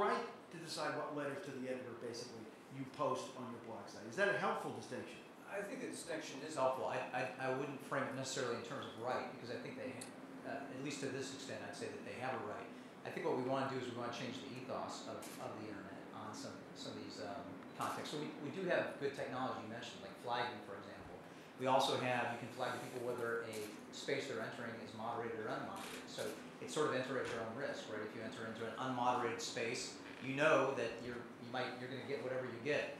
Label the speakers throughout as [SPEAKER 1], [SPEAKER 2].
[SPEAKER 1] right to decide what letters to the editor, basically, you post on your blog site. Is that a helpful distinction?
[SPEAKER 2] I think the distinction is helpful. I wouldn't frame it necessarily in terms of right, because I think they, at least to this extent, I'd say that they have a right. I think what we want to do is we want to change the ethos of the internet on some of these contexts. So we do have good technology you mentioned, like flagging, for example. We also have, you can flag to people whether a space they're entering is moderated or unmoderated. So it's sort of enter at your own risk, right? If you enter into an unmoderated space, you know that you're going to get whatever you get.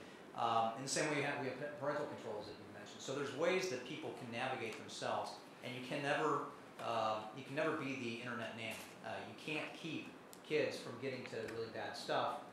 [SPEAKER 2] In the same way, we have parental controls that you mentioned. So there's ways that people can navigate themselves, and you can never be the internet nanny. You can't keep kids from getting to really bad stuff.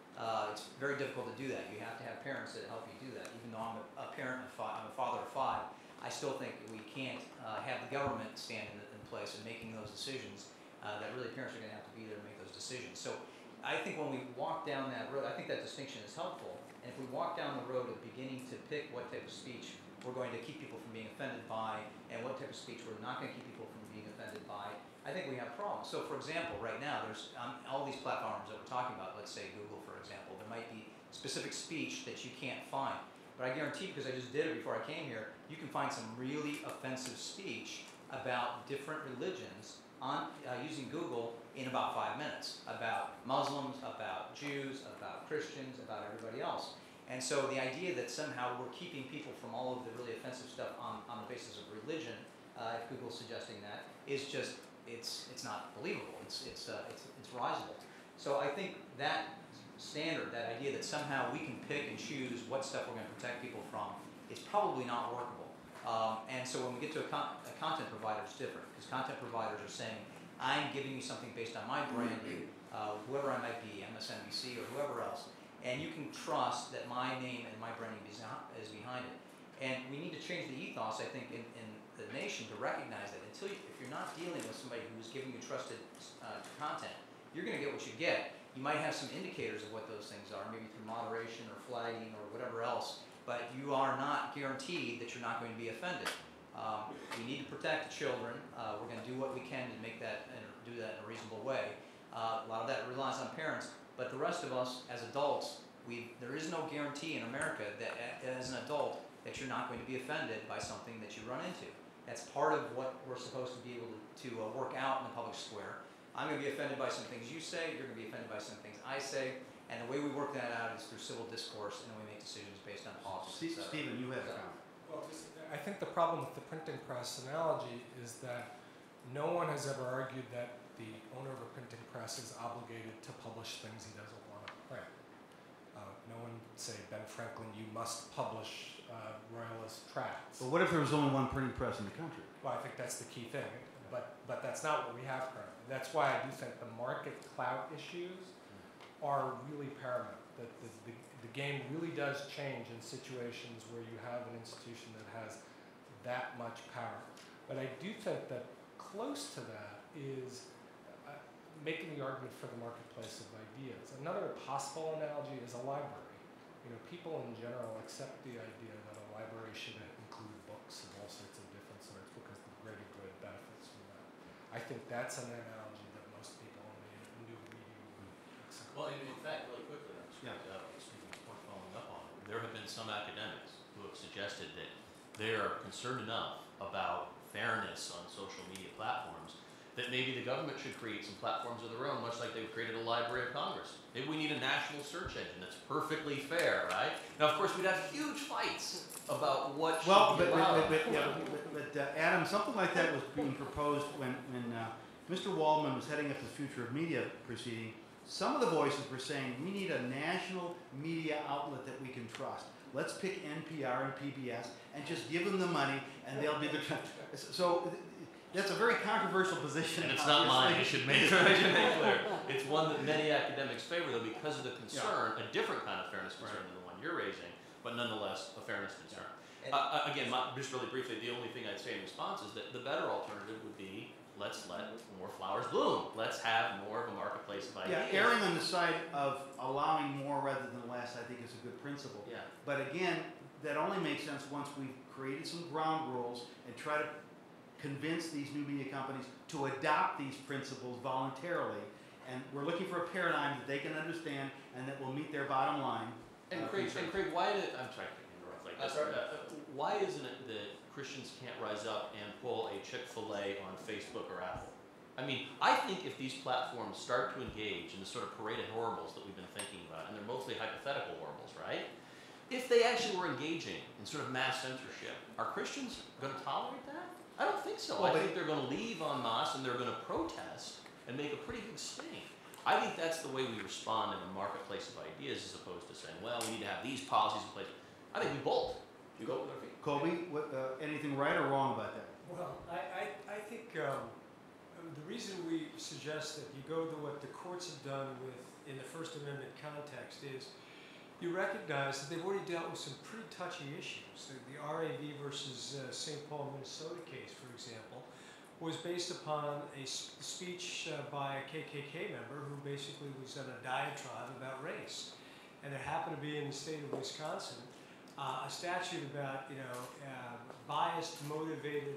[SPEAKER 2] It's very difficult to do that. You have to have parents that help you do that. Even though I'm a parent, I'm a father of 5, I still think that we can't have the government stand in place and making those decisions. That really parents are going to have to be there to make those decisions. So I think when we walk down that road, I think that distinction is helpful. And if we walk down the road of beginning to pick what type of speech we're going to keep people from being offended by and what type of speech we're not going to keep people from being offended by, I think we have problems. So for example, right now, there's all these platforms that we're talking about, let's say Google, for example, there might be specific speech that you can't find. But I guarantee, because I just did it before I came here, you can find some really offensive speech about different religions on using Google in about 5 minutes, about Muslims, about Jews, about Christians, about everybody else. And so the idea that somehow we're keeping people from all of the really offensive stuff on the basis of religion, if Google's suggesting that, is just, it's not believable. It's risible. So I think that standard, that idea that somehow we can pick and choose what stuff we're going to protect people from, is probably not workable. And so when we get to a content provider, it's different, because content providers are saying, I'm giving you something based on my branding, whoever I might be, MSNBC or whoever else, and you can trust that my name and my branding is behind it. And we need to change the ethos, I think, in the nation to recognize that if you're not dealing with somebody who's giving you trusted content, you're going to get what you get. You might have some indicators of what those things are, maybe through moderation or flagging or whatever else, but you are not guaranteed that you're not going to be offended. We need to protect children. We're going to do what we can to make that and do that in a reasonable way. A lot of that relies on parents, but the rest of us as adults, there is no guarantee in America that as an adult that you're not going to be offended by something that you run into. That's part of what we're supposed to be able to work out in the public square. I'm going to be offended by some things you say, you're going to be offended by some things I say, and the way we work that out is through civil discourse, and then we make decisions based on politics.
[SPEAKER 1] Stephen, you have a comment.
[SPEAKER 3] Well, I think the problem with the printing press analogy is that no one has ever argued that the owner of a printing press is obligated to publish things he doesn't want to print. No one say, Ben Franklin, you must publish royalist tracts.
[SPEAKER 1] But what if there was only one printing press in the country?
[SPEAKER 3] Well, I think that's the key thing, but that's not what we have currently. That's why I do think the market clout issues are really paramount. That the game really does change in situations where you have an institution that has that much power. But I do think that close to that is making the argument for the marketplace of ideas. Another possible analogy is a library. You know, people in general accept the idea that a library should include books of all sorts of different sorts because the greater good benefits from that. I think that's an analogy that most people in the new reading accept.
[SPEAKER 4] Well, in fact, really quickly, speaking of following up on it, there have been some academics who have suggested that they are concerned enough about fairness on social media platforms that maybe the government should create some platforms of their own, much like they've created a Library of Congress. Maybe we need a national search engine that's perfectly fair, right? Now, of course, we'd have huge fights about what should be allowed.
[SPEAKER 1] But Adam, something like that was being proposed when Mr. Waldman was heading up the Future of Media proceeding. Some of the voices were saying we need a national media outlet that we can trust. Let's pick NPR and PBS and just give them the money, and they'll be the. So that's a very controversial position.
[SPEAKER 4] And it's not mine. I should make clear. It's one that many academics favor, though, because of the concern, a different kind of fairness concern than the one you're raising, but nonetheless a fairness concern. Again, just really briefly, the only thing I'd say in response is that the better alternative would be let's let more flowers bloom. Let's have more of a marketplace of ideas.
[SPEAKER 1] Yeah, erring on the side of allowing more rather than less, I think, is a good principle.
[SPEAKER 4] Yeah.
[SPEAKER 1] But again, that only makes sense once we've created some ground rules and try to convince these new media companies to adopt these principles voluntarily. And we're looking for a paradigm that they can understand and that will meet their bottom line.
[SPEAKER 4] And Craig, why did, I'm sorry to interrupt like this.
[SPEAKER 2] Sorry.
[SPEAKER 4] Why isn't it that Christians can't rise up and pull a Chick-fil-A on Facebook or Apple? I mean, I think if these platforms start to engage in the sort of parade of horribles that we've been thinking about, and they're mostly hypothetical horribles, right? If they actually were engaging in sort of mass censorship, are Christians going to tolerate that? I don't think so.
[SPEAKER 1] Well,
[SPEAKER 4] I think they're going to leave en masse and they're going to protest and make a pretty big stink. I think that's the way we respond in a marketplace of ideas, as opposed to saying, well, we need to have these policies in place. I think we bolt. We go with our feet.
[SPEAKER 1] Colby, anything right or wrong about that?
[SPEAKER 3] Well, I think the reason we suggest that you go to what the courts have done with in the First Amendment context is you recognize that they've already dealt with some pretty touchy issues. The RAV versus St. Paul, Minnesota case, for example, was based upon a speech by a KKK member who basically was at a diatribe about race. And there happened to be in the state of Wisconsin a statute about, biased, motivated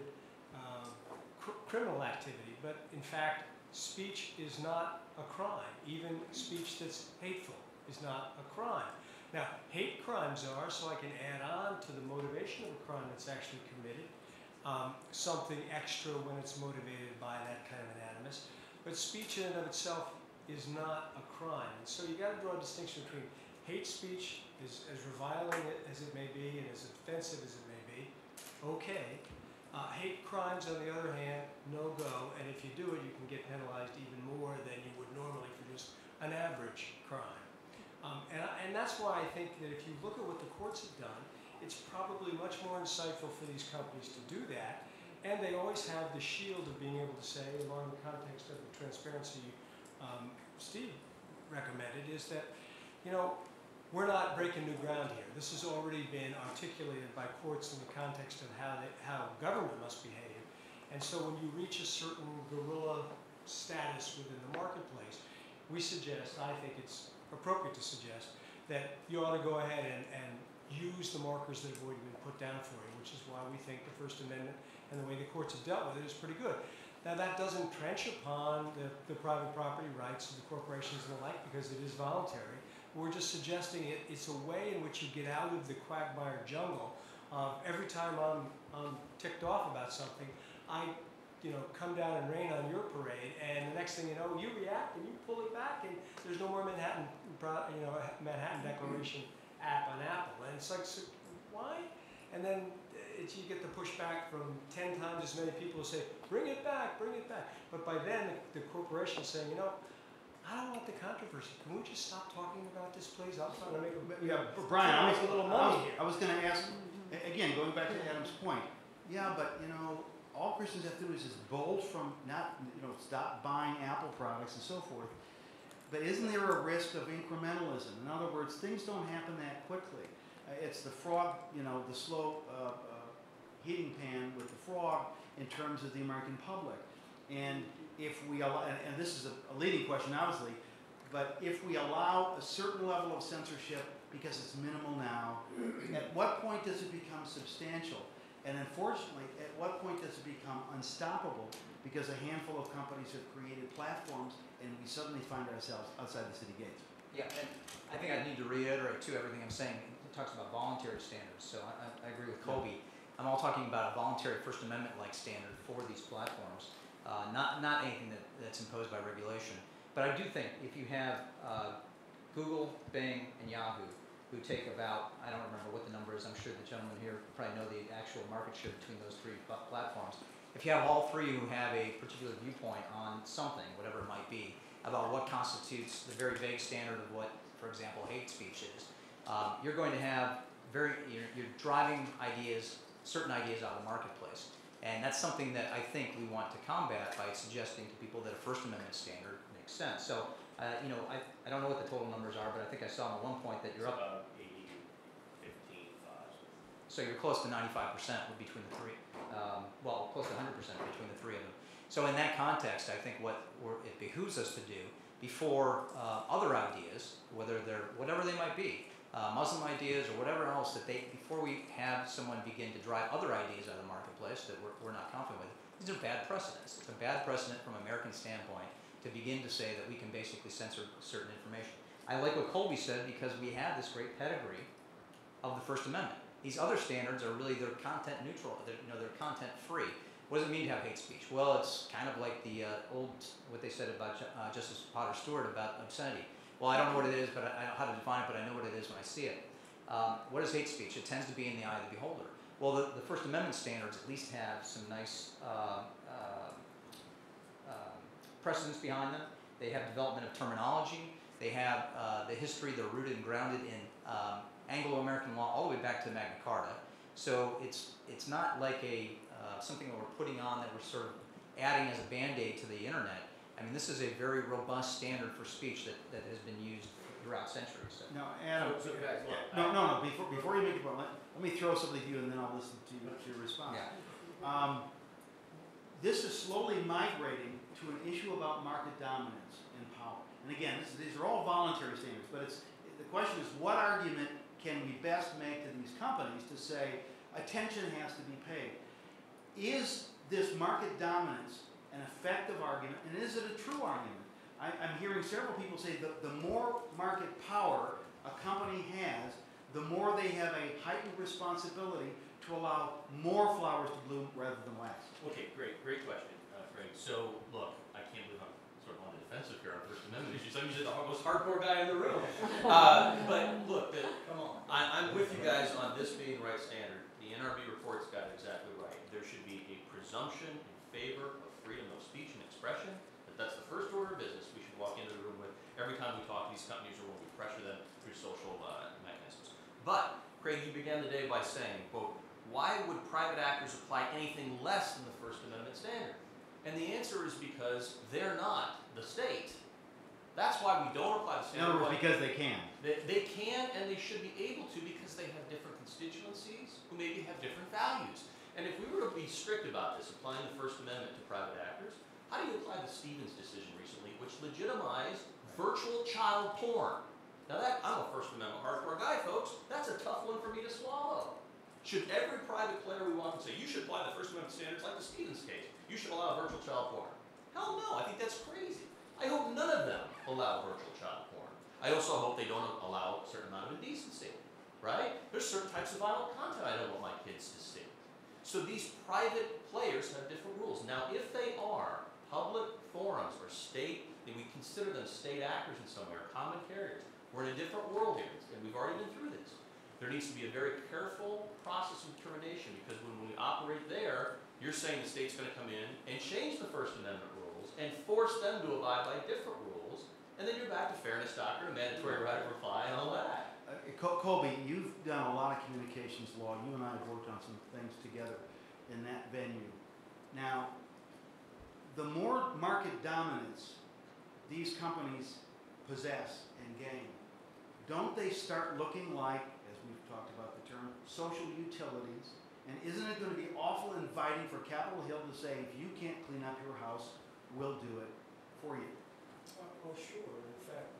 [SPEAKER 3] criminal activity. But in fact, speech is not a crime. Even speech that's hateful is not a crime. Now, hate crimes are, so I can add on to the motivation of a crime that's actually committed, something extra when it's motivated by that kind of an animus. But speech in and of itself is not a crime. And so you got to draw a distinction between hate speech, as reviling as it may be and as offensive as it may be, okay. Hate crimes, on the other hand, no go. And if you do it, you can get penalized even more than you would normally for just an average crime. And that's why I think that if you look at what the courts have done, it's probably much more insightful for these companies to do that. And they always have the shield of being able to say, along the context of the transparency Steve recommended, is that, we're not breaking new ground here. This has already been articulated by courts in the context of how government must behave. And so when you reach a certain guerrilla status within the marketplace, we suggest, I think it's appropriate to suggest, that you ought to go ahead and use the markers that have already been put down for you, which is why we think the First Amendment and the way the courts have dealt with it is pretty good. Now, that doesn't trench upon the private property rights of the corporations and the like, because it is voluntary. We're just suggesting it's a way in which you get out of the quagmire jungle of every time I'm ticked off about something, I come down and rain on your parade, and the next thing you know, you react and you pull it back, and there's no more Manhattan Declaration app on Apple. And it's like, so why? And then you get the pushback from 10 times as many people who say, bring it back, bring it back. But by then, the corporation's saying, I don't want the controversy. Can we just stop talking about this, please? I'm trying to make
[SPEAKER 1] Brian,
[SPEAKER 3] a little money here.
[SPEAKER 1] I was going to ask, again, going back to Adam's point. Yeah, but all Christians have to do is just bolt from stop buying Apple products and so forth. But isn't there a risk of incrementalism? In other words, things don't happen that quickly. It's the frog, the slow heating pan with the frog in terms of the American public. And if we allow, and this is a leading question, obviously, but if we allow a certain level of censorship because it's minimal now, at what point does it become substantial? And unfortunately, at what point does it become unstoppable because a handful of companies have created platforms and we suddenly find ourselves outside the city gates?
[SPEAKER 2] Yeah, and I think I need to reiterate, too, everything I'm saying. It talks about voluntary standards, so I agree with Colby. I'm all talking about a voluntary First Amendment-like standard for these platforms. Not anything that's imposed by regulation. But I do think if you have Google, Bing, and Yahoo, who take about, I don't remember what the number is, I'm sure the gentlemen here probably know the actual market share between those three platforms. If you have all three who have a particular viewpoint on something, whatever it might be, about what constitutes the very vague standard of what, for example, hate speech is, you're going to have you're driving certain ideas out of the marketplace. And that's something that I think we want to combat by suggesting to people that a First Amendment standard makes sense. So, I don't know what the total numbers are, but I think I saw at one point that you're up.
[SPEAKER 4] About 80, 15, 5.
[SPEAKER 2] So you're close to 95% between the three. Well, close to 100% between the three of them. So in that context, I think it behooves us to do before other ideas, whatever they might be, Muslim ideas or whatever else before we have someone begin to drive other ideas out of the marketplace that we're not confident with. These are bad precedents. It's a bad precedent from an American standpoint to begin to say that we can basically censor certain information. I like what Colby said because we have this great pedigree of the First Amendment. These other standards are really, they're content neutral, they're content free. What does it mean to have hate speech? Well, it's kind of like the what they said about Justice Potter Stewart about obscenity. Well, I don't know what it is, but I know how to define it, but I know what it is when I see it. What is hate speech? It tends to be in the eye of the beholder. Well, the First Amendment standards at least have some nice precedents behind them. They have development of terminology. They have the history. They're rooted and grounded in Anglo-American law all the way back to Magna Carta. So it's not like a something that we're putting on that we're sort of adding as a Band-Aid to the internet. I mean, this is a very robust standard for speech that has been used throughout centuries. So.
[SPEAKER 1] No, Adam. No. Before you make your point, let me throw something to you, and then I'll listen to your response.
[SPEAKER 2] Yeah.
[SPEAKER 1] This is slowly migrating to an issue about market dominance and power. And again, these are all voluntary standards, but the question is, what argument can we best make to these companies to say attention has to be paid? Is this market dominance an effective argument, and is it a true argument? I'm hearing several people say that the more market power a company has, the more they have a heightened responsibility to allow more flowers to bloom rather than less.
[SPEAKER 4] Okay, great question, Craig. So, look, I can't believe I'm sort of on the defensive here on First Amendment issues. I'm usually the most hardcore guy in the room. But look, come on. I'm with you guys on this being the right standard. The NRB report's got it exactly right. There should be a presumption in favor of freedom of speech and expression. That's the first order of business we should walk into the room with every time we talk to these companies or when we pressure them through social mechanisms. But, Craig, you began the day by saying, quote, why would private actors apply anything less than the First Amendment standard? And the answer is because they're not the state. That's why we don't apply the standard.
[SPEAKER 1] In other words, because they can.
[SPEAKER 4] They can and they should be able to because they have different constituencies who maybe have different values. And if we were to be strict about this, applying the First Amendment to private actors, how do you apply the Stevens decision recently, which legitimized virtual child porn? Now I'm a First Amendment hardcore guy, folks. That's a tough one for me to swallow. Should every private player we want to say, you should apply the First Amendment standards like the Stevens case. You should allow virtual child porn. Hell no, I think that's crazy. I hope none of them allow virtual child porn. I also hope they don't allow a certain amount of indecency, right? There's certain types of violent content I don't want my kids to see. So these private players have different rules. Now, if they are public forums or state, and we consider them state actors in some way, or common carriers, we're in a different world here, and we've already been through this. There needs to be a very careful process of determination, because when we operate there, you're saying the state's going to come in and change the First Amendment rules and force them to abide by different rules, and then you're back to fairness doctrine, a mandatory right of reply, and all that.
[SPEAKER 1] Colby, you've done a lot of communications law. You and I have worked on some things together in that venue. Now, the more market dominance these companies possess and gain, don't they start looking like, as we've talked about the term, social utilities? And isn't it going to be awful inviting for Capitol Hill to say, if you can't clean up your house, we'll do it for you?
[SPEAKER 5] Well, sure. In fact,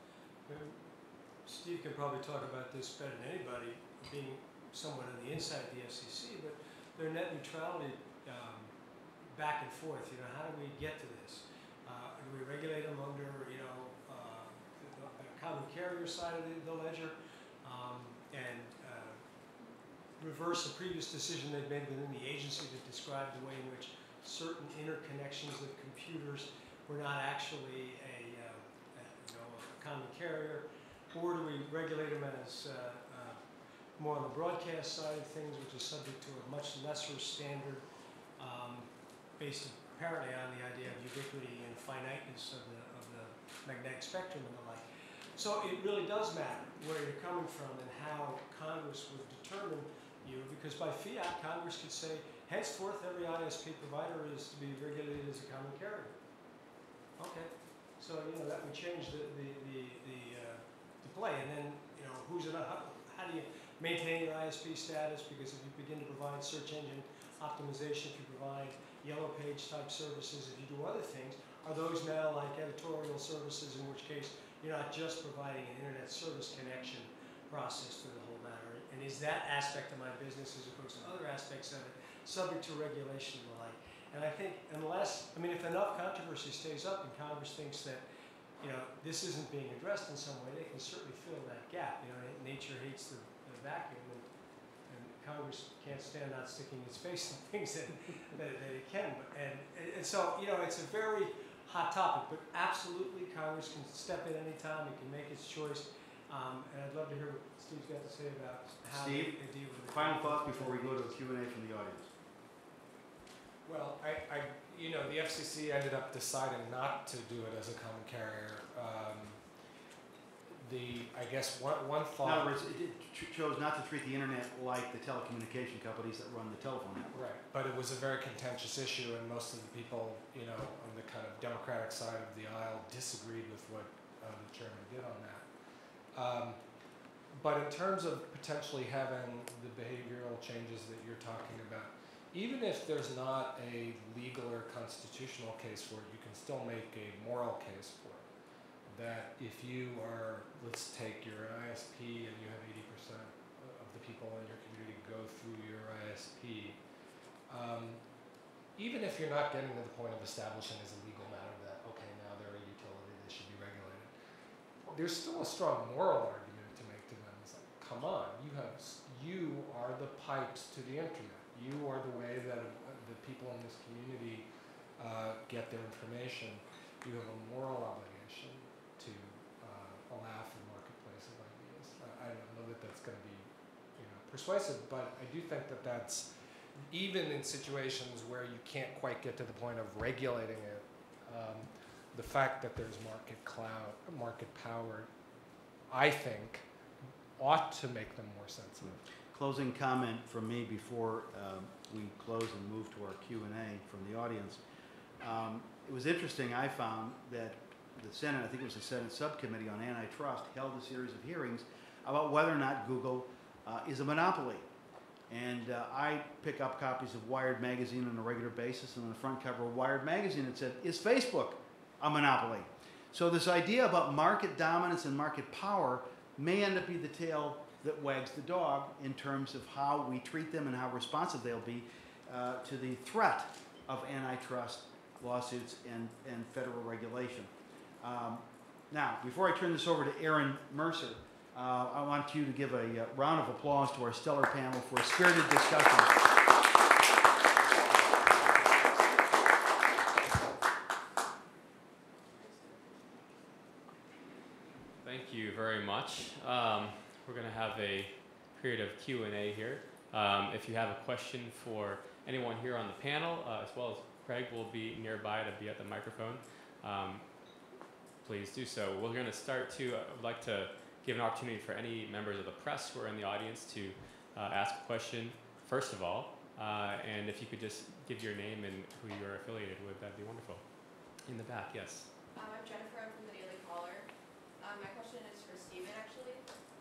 [SPEAKER 5] Steve can probably talk about this better than anybody, being someone on the inside of the FCC, but their net neutrality back and forth, how do we get to this? Do we regulate them under, the common carrier side of the ledger, and reverse the previous decision they've made within the agency that described the way in which certain interconnections of computers were not actually a common carrier, or do we regulate them as more on the broadcast side of things, which is subject to a much lesser standard, based apparently on the idea of ubiquity and finiteness of the magnetic spectrum and the like. So it really does matter where you're coming from and how Congress would determine you, because by fiat, Congress could say, henceforth every ISP provider is to be regulated as a common carrier. Okay, so that would change the play, and then how do you maintain your ISP status? Because if you begin to provide search engine optimization, if you provide yellow page type services, if you do other things, are those now like editorial services, in which case you're not just providing an internet service connection process for the whole matter? And is that aspect of my business, as opposed to other aspects of it, subject to regulation and the like? And I think if enough controversy stays up and Congress thinks that, this isn't being addressed in some way, they can certainly fill that gap. Nature hates the vacuum, and Congress can't stand not sticking its face in things that it can. And so, it's a very hot topic, but absolutely Congress can step in anytime, it can make its choice. And I'd love to hear what Steve's got to say about how they deal with it.
[SPEAKER 1] Final thoughts before we go to a Q&A from the audience.
[SPEAKER 3] Well, the FCC ended up deciding not to do it as a common carrier. I guess one thought.
[SPEAKER 1] In other words, it chose not to treat the internet like the telecommunication companies that run the telephone network.
[SPEAKER 3] Right, but it was a very contentious issue, and most of the people, on the kind of Democratic side of the aisle disagreed with what the chairman did on that. But in terms of potentially having the behavioral changes that you're talking about, even if there's not a legal or constitutional case for it, you can still make a moral case for it. That if you are, let's take your ISP and you have 80% of the people in your community go through your ISP, even if you're not getting to the point of establishing as a legal matter that, okay, now they're a utility, they should be regulated, there's still a strong moral argument to make to them. It's like, come on, you are the pipes to the internet. You are the way that the people in this community get their information. You have a moral obligation to allow for the marketplace of ideas. I don't know that that's going to be persuasive, but I do think that that's, even in situations where you can't quite get to the point of regulating it, the fact that there's market power, I think, ought to make them more sensitive.
[SPEAKER 1] Closing comment from me before we close and move to our Q&A from the audience. It was interesting, I found, that the Senate, I think it was the Senate Subcommittee on Antitrust, held a series of hearings about whether or not Google is a monopoly. And I pick up copies of Wired magazine on a regular basis, and on the front cover of Wired magazine it said, "Is Facebook a monopoly?" So this idea about market dominance and market power may end up being the tail that wags the dog in terms of how we treat them and how responsive they'll be to the threat of antitrust lawsuits and federal regulation. Now, before I turn this over to Aaron Mercer, I want you to give a round of applause to our stellar panel for a spirited discussion.
[SPEAKER 6] Thank you very much. We're going to have a period of Q&A here. If you have a question for anyone here on the panel, as well as Craig will be nearby to be at the microphone, please do so. We're going to start I would like to give an opportunity for any members of the press who are in the audience to ask a question, first of all. And if you could just give your name and who you're affiliated with, that'd be wonderful. In the back, yes.
[SPEAKER 7] I'm Jennifer. I'm from the Daily Caller. My question is for Stephen, actually.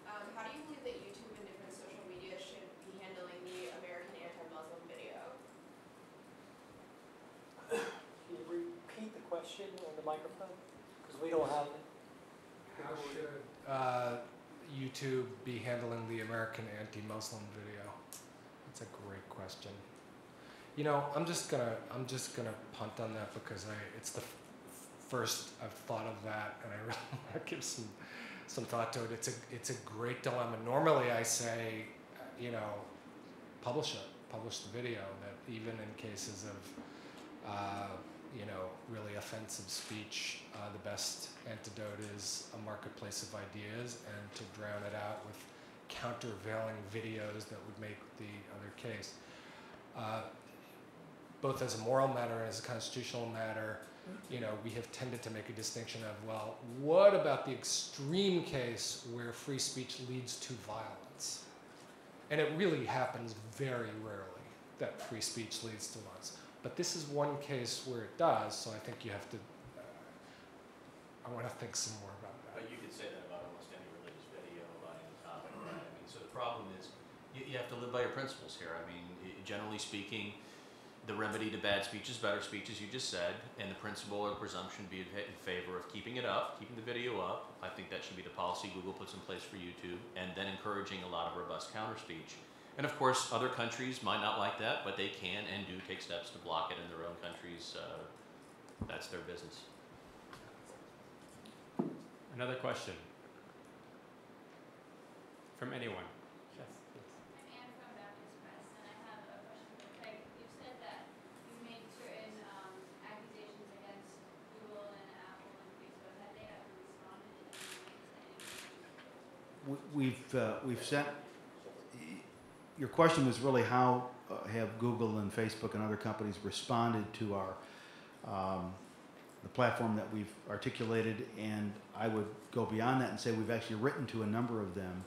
[SPEAKER 7] How do you believe that YouTube and different social media should be handling the American anti-Muslim video?
[SPEAKER 5] Can you repeat the question on the microphone? Because we don't have it.
[SPEAKER 3] How should YouTube be handling the American anti-Muslim video? That's a great question. I'm just gonna punt on that because it's the first I've thought of that, and I really want to give some thought to it. It's a great dilemma. Normally, I say, publish the video. That even in cases of really offensive speech, the best antidote is a marketplace of ideas, and to drown it out with countervailing videos that would make the other case. Both as a moral matter and as a constitutional matter, we have tended to make a distinction of, well, what about the extreme case where free speech leads to violence? And it really happens very rarely that free speech leads to violence. But this is one case where it does, so I think you have to, I want to think some more about that.
[SPEAKER 4] But you could say that about almost any religious video, about any topic, right? I mean, so the problem is, you have to live by your principles here. I mean, generally speaking, the remedy to bad speech is better speech, as you just said, and the principle or the presumption be in favor of keeping it up, keeping the video up. I think that should be the policy Google puts in place for YouTube, and then encouraging a lot of robust counterspeech. And of course, other countries might not like that, but they can and do take steps to block it in their own countries. That's their business.
[SPEAKER 6] Another question from anyone? Yes, please.
[SPEAKER 8] I'm Anne from Baptist Press, and I have a question for Craig. You've said that you made certain accusations against Google and Apple and Facebook. Have they ever responded in any way to anything?
[SPEAKER 1] We've sent. Your question was really how have Google and Facebook and other companies responded to our the platform that we've articulated, and I would go beyond that and say we've actually written to a number of them,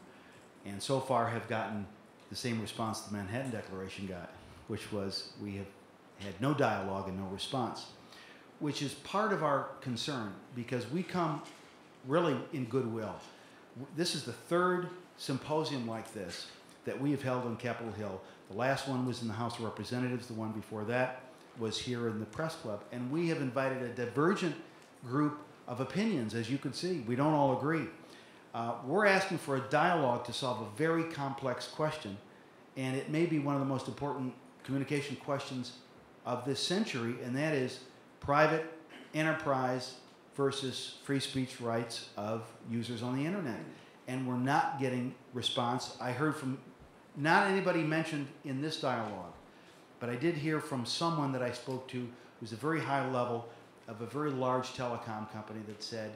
[SPEAKER 1] and so far have gotten the same response the Manhattan Declaration got, which was we have had no dialogue and no response, which is part of our concern because we come really in goodwill. This is the third symposium like this that we have held on Capitol Hill. The last one was in the House of Representatives. The one before that was here in the Press Club. And we have invited a divergent group of opinions, as you can see. We don't all agree. We're asking for a dialogue to solve a very complex question, and it may be one of the most important communication questions of this century, and that is private enterprise versus free speech rights of users on the internet. And we're not getting response. I heard from not anybody mentioned in this dialogue, but I did hear from someone that I spoke to who's a very high level of a very large telecom company that said,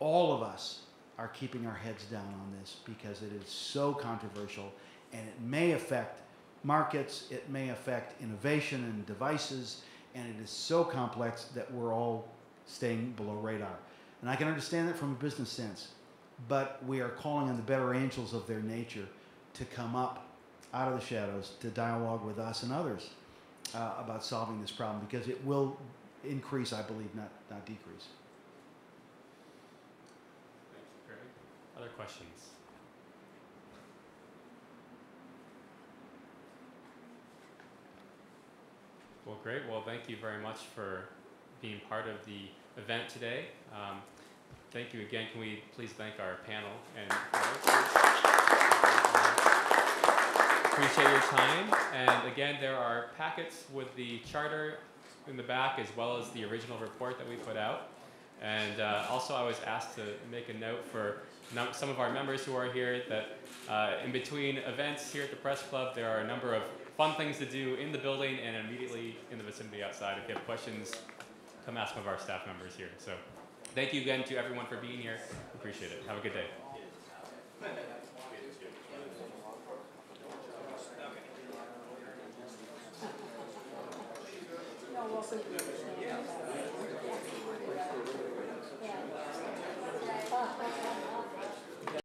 [SPEAKER 1] all of us are keeping our heads down on this because it is so controversial and it may affect markets, it may affect innovation and devices, and it is so complex that we're all staying below radar. And I can understand that from a business sense, but we are calling on the better angels of their nature to come up out of the shadows to dialogue with us and others about solving this problem, because it will increase, I believe, not decrease.
[SPEAKER 6] Thank you, Greg. Other questions? Well, great. Well, thank you very much for being part of the event today. Thank you again. Can we please thank our panel and appreciate your time. And again, there are packets with the charter in the back as well as the original report that we put out. And also I was asked to make a note for some of our members who are here that in between events here at the Press Club, there are a number of fun things to do in the building and immediately in the vicinity outside. If you have questions, come ask one of our staff members here. So thank you again to everyone for being here. Appreciate it. Have a good day.
[SPEAKER 5] Welcome.